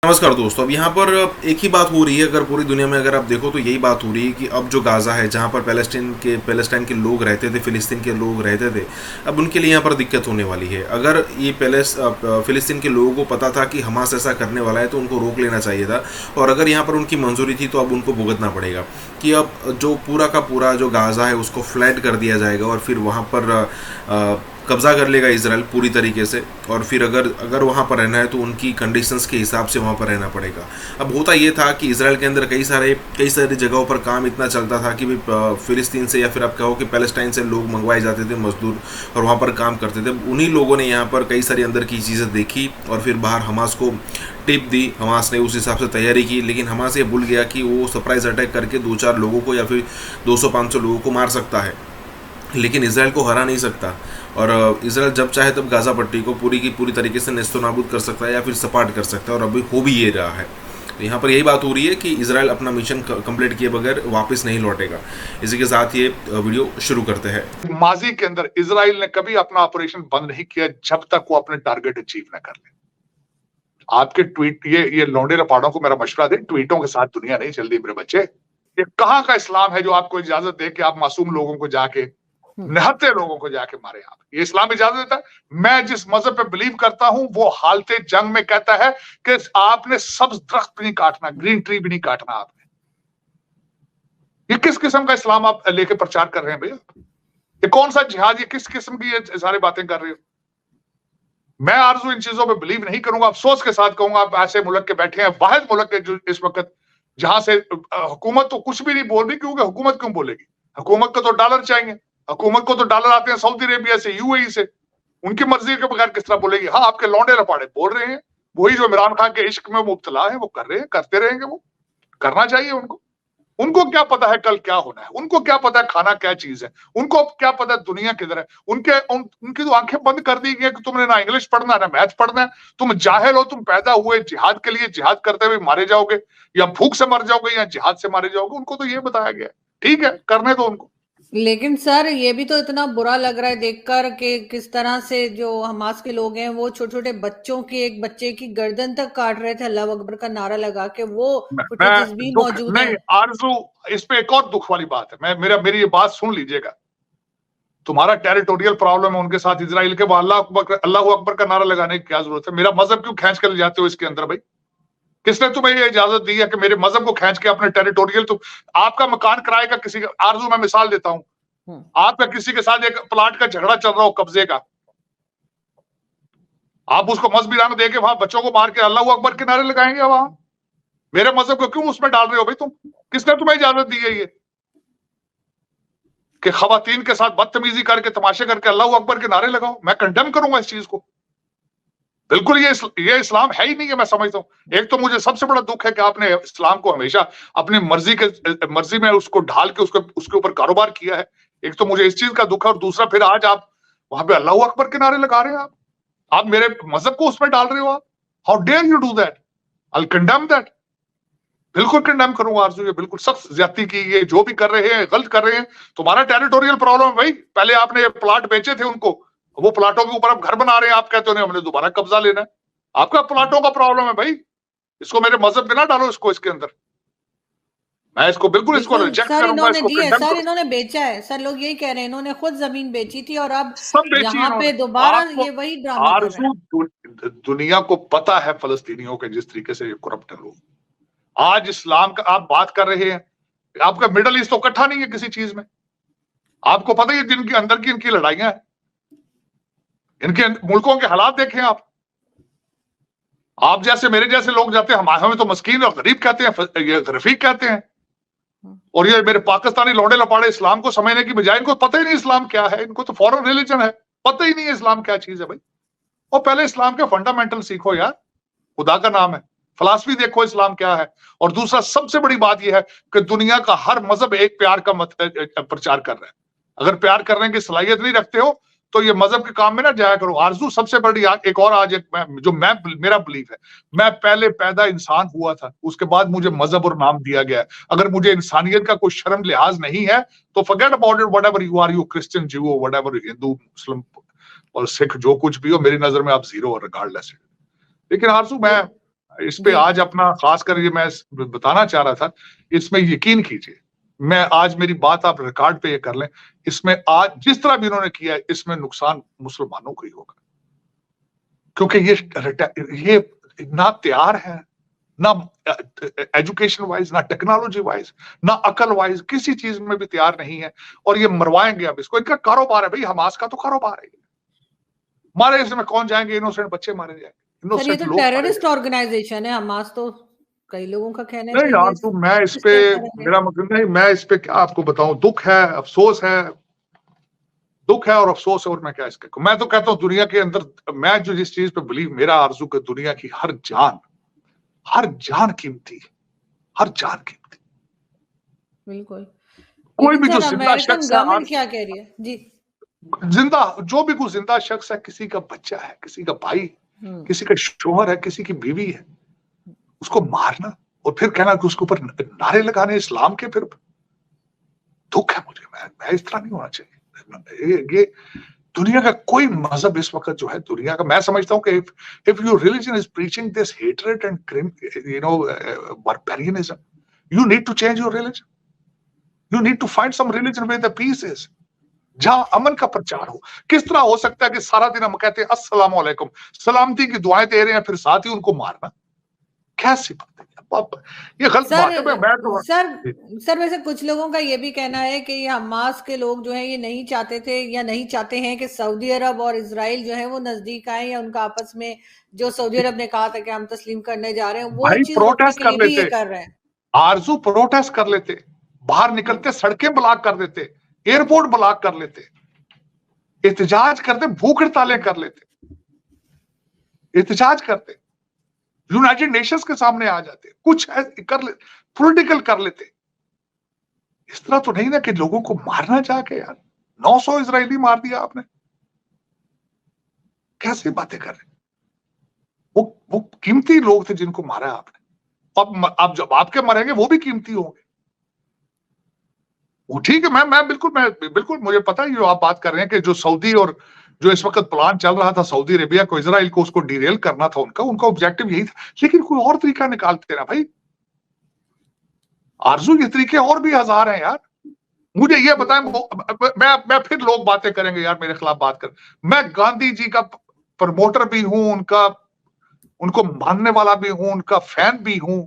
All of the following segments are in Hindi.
नमस्कार दोस्तों। अब यहाँ पर एक ही बात हो रही है, अगर पूरी दुनिया में अगर आप देखो तो यही बात हो रही है कि अब जो गाज़ा है, जहाँ पर पैलेस्टाइन के लोग रहते थे, फ़िलिस्तीन के लोग रहते थे, अब उनके लिए यहाँ पर दिक्कत होने वाली है। अगर ये फ़िलिस्तीन के लोगों को पता था कि हमास ऐसा करने वाला है तो उनको रोक लेना चाहिए था, और अगर यहाँ पर उनकी मंजूरी थी तो अब उनको भुगतना पड़ेगा कि अब जो पूरा का पूरा जो गाज़ा है उसको फ्लैट कर दिया जाएगा और फिर वहाँ पर कब्ज़ा कर लेगा इसराइल पूरी तरीके से। और फिर अगर वहाँ पर रहना है तो उनकी कंडीशंस के हिसाब से वहाँ पर रहना पड़ेगा। अब होता ये था कि इसराइल के अंदर कई सारी जगहों पर काम इतना चलता था कि भी फ़िलिस्तीन से या फिर आप कहो कि पैलेस्टाइन से लोग मंगवाए जाते थे मजदूर, और वहाँ पर काम करते थे। उन्हीं लोगों ने यहाँ पर कई सारी अंदर की चीज़ें देखी और फिर बाहर हमास को टिप दी। हमास ने उस हिसाब से तैयारी की, लेकिन हमास ये भूल गया कि वो सरप्राइज़ अटैक करके 2-4 लोगों को या फिर 200-500 लोगों को मार सकता है, लेकिन इसराइल को हरा नहीं सकता। और इसराइल जब चाहे तब गाज़ा पट्टी को पूरी की पूरी तरीके से नेस्तनाबूद कर सकता है या फिर सपाट कर सकता है, और अभी हो भी ये रहा है। तो यहाँ पर यही बात हो रही है कि इसराइल अपना मिशन कंप्लीट किए बगैर वापस नहीं लौटेगा। इसी के साथ ये वीडियो शुरू करते हैं। माजी के अंदर इसराइल ने कभी अपना ऑपरेशन बंद नहीं किया जब तक वो अपने टारगेट अचीव न कर ले। आपके ट्वीट, ये लौंडे रपाड़ों को मेरा मशवरा दे, ट्वीटों के साथ दुनिया नहीं चल रही मेरे बच्चे। ये कहां का इस्लाम है जो आपको इजाजत दे कि आप मासूम लोगों को जाके, निहत्थे लोगों को जाके मारे? आप, ये इस्लाम इजाजत देता है? मैं जिस मजहब पे बिलीव करता हूं वो हालते जंग में कहता है कि आपने सब्ज दरख्त भी नहीं काटना, ग्रीन ट्री भी नहीं काटना आपने। ये किस किस्म का इस्लाम आप लेके प्रचार कर रहे हैं भैया? ये कौन सा जिहाद? ये किस किस्म की ये सारी बातें कर रहे हो? मैं आरजू इन चीजों पे बिलीव नहीं करूंगा। अफसोस के साथ कहूंगा, आप ऐसे मुल्क के बैठे हैं, वाहिद मुल्क है जो इस वक्त जहां से हुकूमत तो कुछ भी नहीं बोल रही, क्योंकि हुकूमत क्यों बोलेगी? हुकूमत को तो डॉलर चाहिए, हुकूमत को तो डॉलर आते हैं सऊदी अरेबिया से, यूएई से। उनकी मर्जी के बगैर किस तरह बोलेगी? हाँ, आपके लौंडे लपाड़े बोल रहे हैं, वही जो इमरान खान के इश्क में मुब्तला है वो कर रहे हैं, करते रहेंगे। वो करना चाहिए उनको। उनको क्या पता है कल क्या होना है? उनको क्या पता है खाना क्या चीज है? उनको क्या पता है दुनिया किधर है? उनकी तो आंखें बंद कर दी गई कि तुमने ना इंग्लिश पढ़ना ना मैथ पढ़ना है। तुम जाहिल हो, तुम पैदा हुए जिहाद के लिए, जिहाद करते हुए मारे जाओगे, या भूख से मर जाओगे या जिहाद से मारे जाओगे। उनको तो ये बताया गया। ठीक है, करने दो उनको। लेकिन सर, ये भी तो इतना बुरा लग रहा है देखकर कि किस तरह से जो हमास के लोग हैं वो छोटे छोटे बच्चों की, एक बच्चे की गर्दन तक काट रहे थे अल्लाह अकबर का नारा लगा के। वो फुटेजेस भी मौजूद नहीं आरजू, इस पे एक और दुख वाली बात है। मेरी ये बात सुन लीजिएगा। तुम्हारा टेरिटोरियल प्रॉब्लम है उनके साथ, इजराइल के। अल्लाह अकबर का नारा लगाने की क्या जरूरत है? मेरा मजहब क्यों खींच कर ले जाते हो इसके अंदर भाई? किसने तुम्हें ये इजाजत दी है कि मेरे मजहब को खींच के अपने टेरिटोरियल? तो आपका मकान किराए का किसी का, आरजू मैं मिसाल देता हूं, आपका किसी के साथ एक प्लाट का झगड़ा चल रहा हो कब्जे का, आप उसको मजहबी रंग देके वहां बच्चों को मार के अल्लाह अकबर के नारे लगाएंगे? वहां मेरे मजहब को क्यों उसमें डाल रहे हो भाई तुम? किसने तुम्हें इजाजत दी है ये कि खवातीन के साथ बदतमीजी करके, तमाशे करके अल्लाह अकबर के नारे लगाओ? मैं कंडेम करूंगा इस चीज को। बिल्कुल ये इस्लाम है ही नहीं है, मैं समझता हूं। एक तो मुझे सबसे बड़ा दुख है कि आपने इस्लाम को हमेशा अपनी मर्जी में उसको ढाल के उसके ऊपर कारोबार किया है। एक तो मुझे इस चीज का दुख है, और दूसरा फिर आज आप वहां पे अल्लाह अकबर के नारे लगा रहे हैं। आप मेरे मजहब को उसमें डाल रहे हो। आप, how dare you do that? I condemn that. बिल्कुल कंडेम करूंगा आरजू, ये बिल्कुल सख्त ज्यादती की। ये जो भी कर रहे हैं गलत कर रहे हैं। तुम्हारा टेरिटोरियल प्रॉब्लम है भाई। पहले आपने प्लाट बेचे थे उनको, वो प्लाटों के ऊपर आप घर बना रहे हैं। आप कहते हो हमने दोबारा कब्जा लेना है। आपका प्लाटों का प्रॉब्लम है भाई। इसको मेरे मजहब में ना डालो, इसको इसके अंदर। मैं इसको बिल्कुल इसको रिजेक्ट सर, करूंगा, इन्होंने इसको दी है कंडेम सर, करूंगा। इन्होंने बेचा है सर। लोग यही कह रहे हैं इन्होंने खुद जमीन बेची थी और अब सब बेची यहाँ पे इन्होंने। दोबारा ये वही ड्रामा कर रहे हैं। आरजू, दुनिया को पता है फलस्तीनियों के जिस तरीके से ये करप्ट है लोग। आज इस्लाम का आप बात कर रहे हैं, आपका मिडल ईस्ट तो इकट्ठा नहीं है किसी चीज में। आपको पता है जिनके अंदर की इनकी लड़ाइयां हैं, इनके मुल्कों के हालात देखें आप जैसे मेरे जैसे लोग जाते हैं, हमें तो मस्कीन और गरीब कहते हैं, ये रफीक कहते हैं। और ये मेरे पाकिस्तानी लौंडे लपाड़े इस्लाम को समझने की बजाय, इनको पता ही नहीं इस्लाम क्या है। इनको तो फॉरेन रिलीजन है, पता ही नहीं है इस्लाम क्या चीज है भाई। और पहले इस्लाम के फंडामेंटल सीखो यार, खुदा का नाम है। फिलॉसफी देखो इस्लाम क्या है। और दूसरा सबसे बड़ी बात यह है कि दुनिया का हर मजहब एक प्यार का प्रचार कर रहा है। अगर प्यार करने की सलाहियत नहीं रखते हो तो ये मजहब के काम में ना जाया करो। आरजू, सबसे बड़ी एक और आज मेरा बिलीफ है, मैं पहले पैदा इंसान हुआ था, उसके बाद मुझे मजहब और नाम दिया गया है। अगर मुझे इंसानियत का कोई शर्म लिहाज नहीं है तो forget about it, whatever you are, you Christian, Jew, whatever, Hindu, Muslim और सिख, जो कुछ भी हो, मेरी नजर में आप जीरो और रिगार्डलेस है। लेकिन आरजू, मैं इस पे जी आज अपना खासकर ये मैं बताना चाह रहा था, इसमें यकीन कीजिए, मैं आज मेरी बात आप रिकॉर्ड पे ये कर लें, इसमें आज जिस तरह भी इन्होंने किया है, इसमें नुकसान मुसलमानों को ही होगा, क्योंकि ये ना तैयार है, ना एजुकेशन वाइज, ना टेक्नोलॉजी वाइज, ना अकल वाइज, किसी चीज में भी तैयार नहीं है, और ये मरवाएंगे अब इसको। इनका कारोबार है भाई, हमास का तो कारोबार है, मारे इसमें कौन जाएंगे, इनोसेंट बच्चे मारे जाएंगे, सर, ये इनोसेंट तो लोग मारे टेररिस्ट जाएंगे। ऑर्गेनाइजेशन है हमास, तो कई लोगों का कहना है नहीं कि ये यार, तो मैं इस किस पे, तरह करेंगे। मेरा मतलब नहीं, मैं इस पे क्या आपको बताऊं, दुख है, अफसोस है, दुख है और अफसोस है, और मैं क्या इसके, मैं तो कहता हूं दुनिया के अंदर, मैं जो जिस चीज पे बिलीव, मेरा आरजू कि दुनिया की हर जान कीमती है, हर जान कीमती। बिल्कुल। कोई लेकिन भी जो सर, जिंदा अमेरिकन शख्स है गवर्नमेंट आज, क्या कह रही है जी? जिंदा जो भी कोई जिंदा शख्स है, किसी का बच्चा है, किसी का भाई, किसी का शोहर है, किसी की बीवी है, उसको मारना और फिर कहना कि उसके ऊपर नारे लगाने इस्लाम के, फिर दुख है मुझे। मैं इस तरह नहीं होना चाहिए। ये दुनिया का कोई मजहब इस वक्त जो है दुनिया का, मैं समझता हूं कि if your religion is preaching this hatred and barbarianism, you need to change your religion. You need to find some religion where the peace is, जहां अमन का प्रचार हो। किस तरह हो सकता है कि सारा दिन हम कहते हैं अस्सलाम वालेकुम, सलामती की दुआएं दे रहे हैं, फिर साथ ही उनको मारना, कैसी बात है ये गलत बात है। मैं तो सर वैसे कुछ लोगों का ये भी कहना है कि ये हमास के लोग जो है ये नहीं चाहते थे या नहीं चाहते हैं कि सऊदी अरब और इजराइल जो है वो नजदीक आए, या उनका आपस में जो सऊदी अरब ने कहा था कि हम तस्लीम करने जा रहे हैं, वो भाई चीज रोकने प्रोटेस्ट के कर लिए भी ये लेते, कर रहे हैं। आरजू प्रोटेस्ट कर लेते, बाहर निकलते, सड़कें ब्लॉक कर देते, एयरपोर्ट ब्लॉक कर लेते, एहतजाज करते, भूख हड़तालें कर लेते, एहतजाज करते, यूनाइटेड नेशंस के सामने आ जाते, कुछ कर ले, पॉलिटिकल कर लेते। इस तरह तो नहीं ना कि लोगों को मारना चाह के, यार 900 इजरायली मार दिया आपने, कैसे बातें कर रहे? वो कीमती लोग थे जिनको मारा आपने, अब जब आपके मरेंगे वो भी कीमती होंगे। वो ठीक है, मैं बिल्कुल मुझे पता है जो आप बात कर रहे हैं कि जो सऊदी और जो इस वक्त प्लान चल रहा था सऊदी अरेबिया को, इजराइल को, उसको डीरेल करना था, उनका ऑब्जेक्टिव यही था, लेकिन कोई और तरीका निकालते ना भाई। आरजू ये तरीके और भी हजार हैं यार। मुझे ये बताएं, मैं फिर लोग बातें करेंगे यार मेरे खिलाफ बात कर, मैं गांधी जी का प्रमोटर भी हूं, उनको मानने वाला भी हूं, उनका फैन भी हूं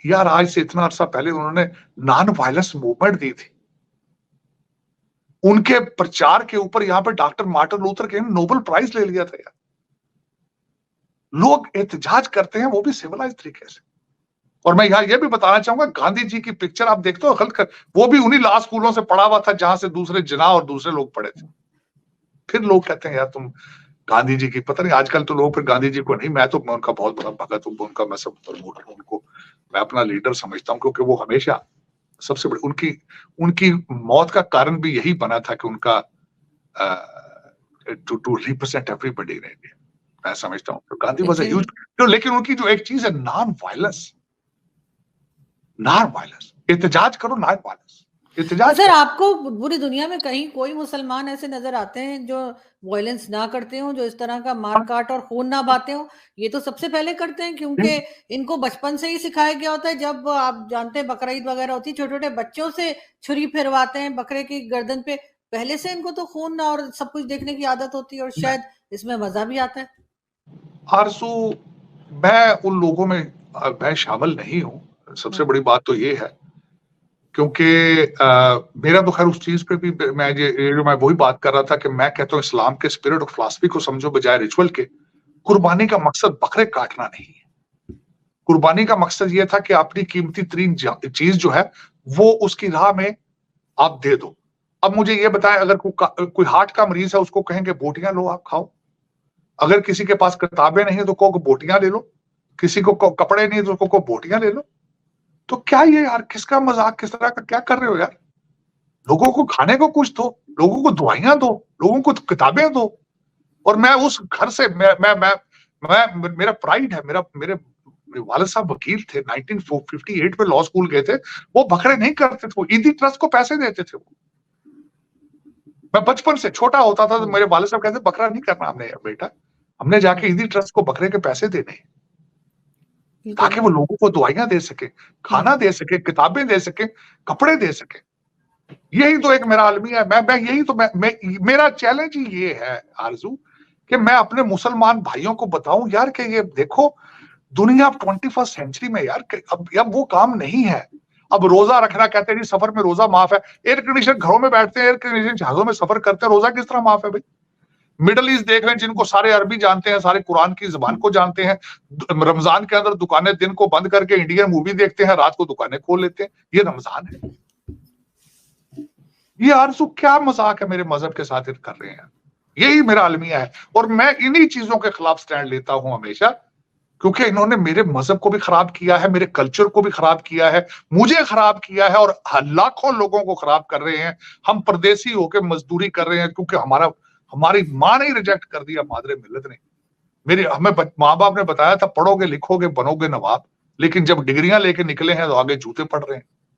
यार। आज से इतना अरसा पहले उन्होंने नॉन वायलेंस मूवमेंट दी थी, उनके प्रचार के ऊपर यहां पे डॉक्टर मार्टिन लूथर किंग ने नोबेल प्राइज ले लिया था यार। लोग एहतजाज करते हैं वो भी सिविलाइज तरीके से। और मैं यहाँ ये भी बताना चाहूंगा, गांधी जी की पिक्चर आप देखते हो गलत कर, वो भी उन्हीं लॉ स्कूलों से पढ़ा हुआ था जहां से दूसरे जिन्ना और दूसरे लोग पढ़े थे। फिर लोग कहते हैं यार तुम गांधी जी की, पता नहीं आजकल तो लोग फिर गांधी जी को नहीं, मैं उनका बहुत बड़ा भगत हूँ, उनका मैं सब प्रमोटर हूँ, उनको मैं अपना लीडर समझता हूँ, क्योंकि वो हमेशा सबसे बड़ी, उनकी मौत का कारण भी यही बना था कि उनका to represent everybody in India, मैं समझता हूँ। तो गांधी वाज अ ह्यूज, लेकिन उनकी जो एक चीज है नॉन वायलेंस, एहतजाज करो, नॉन वायलेंस एहतजाज। सर, आपको पूरी दुनिया में कहीं कोई मुसलमान ऐसे नजर आते हैं जो वायलेंस ना करते हो, जो इस तरह का मार काट और खून ना बहाते हो? ये तो सबसे पहले करते हैं, क्योंकि इनको बचपन से ही सिखाया गया होता है। जब आप जानते हैं बकरा ईद वगैरह होती है, छोटे छोटे बच्चों से छुरी फिरवाते हैं बकरे की गर्दन पे, पहले से इनको तो खून और सब कुछ देखने की आदत होती है, और शायद इसमें मजा भी आता है। आरसू, मैं उन लोगों में मैं शामिल नहीं हूँ, सबसे बड़ी बात तो ये है, क्योंकि मेरा तो खैर उस चीज पे भी मैं वही बात कर रहा था कि मैं कहता हूँ इस्लाम के स्पिरिट और फिलॉसफी को समझो बजाय रिचुअल के। कुर्बानी का मकसद बकरे काटना नहीं है, कुर्बानी का मकसद ये था कि अपनी कीमती तरीन चीज जो है वो उसकी राह में आप दे दो। अब मुझे ये बताएं, अगर कोई हार्ट का मरीज है उसको कहेंगे बोटियां लो आप खाओ, अगर किसी के पास किताबें नहीं है तो को बोटियां ले लो, किसी को कपड़े नहीं तो को बोटियां ले लो। तो क्या ये यार, किसका मजाक, किस तरह का क्या कर रहे हो यार? लोगों को खाने को कुछ दो, लोगों को दवाइयां दो, लोगों को किताबें दो। और मैं उस घर से मैं मेरा प्राइड है, मेरे वालिद साहब वकील थे, 1958 में लॉ स्कूल गए थे, वो बकरे नहीं करते थे, वो ईदी ट्रस्ट को पैसे देते थे। वो मैं बचपन से छोटा होता था तो मेरे वालिद साहब कहते बकरा नहीं करना हमने बेटा, हमने जाके ईदी ट्रस्ट को बकरे के पैसे देने। ताकि वो लोगों को दवाइयां दे सके, खाना दे सके, किताबें दे सके, कपड़े दे सके। यही तो एक मेरा अलमिया है। मैं यही तो मेरा चैलेंज ही ये है आरजू कि मैं अपने मुसलमान भाइयों को बताऊं यार कि ये देखो दुनिया 21st सेंचुरी में यार अब वो काम नहीं है। अब रोजा रखना कहते हैं जी सफर में रोजा माफ है, एयर कंडीशन घरों में बैठते हैं, एयर कंडीशन जहाजों में सफर करते हैं, रोजा किस तरह माफ है भाई? मिडल ईस्ट देख लें, जिनको सारे अरबी जानते हैं, सारे कुरान की जुबान को जानते हैं, रमजान के अंदर दुकानें दिन को बंद करके इंडियन मूवी देखते हैं, रात को दुकानें खोल लेते हैं। ये रमजान है? ये आरज़ू क्या मजाक है मेरे मजहब के साथ कर रहे हैं? यही मेरा अलमिया है और मैं इन्हीं चीजों के खिलाफ स्टैंड लेता हूं हमेशा, क्योंकि इन्होंने मेरे मजहब को भी खराब किया है, मेरे कल्चर को भी खराब किया है, मुझे खराब किया है और लाखों लोगों को खराब कर रहे हैं। हम परदेसी होकर मजदूरी कर रहे हैं क्योंकि हमारी माँ ने रिजेक्ट कर दिया, मादरे मिल्लत ने। हमें माँ बाप ने बताया था पढ़ोगे लिखोगे बनोगे नवाब, लेकिन जब डिग्रियां लेके निकले हैं तो आगे जूते पड़ रहे हैं।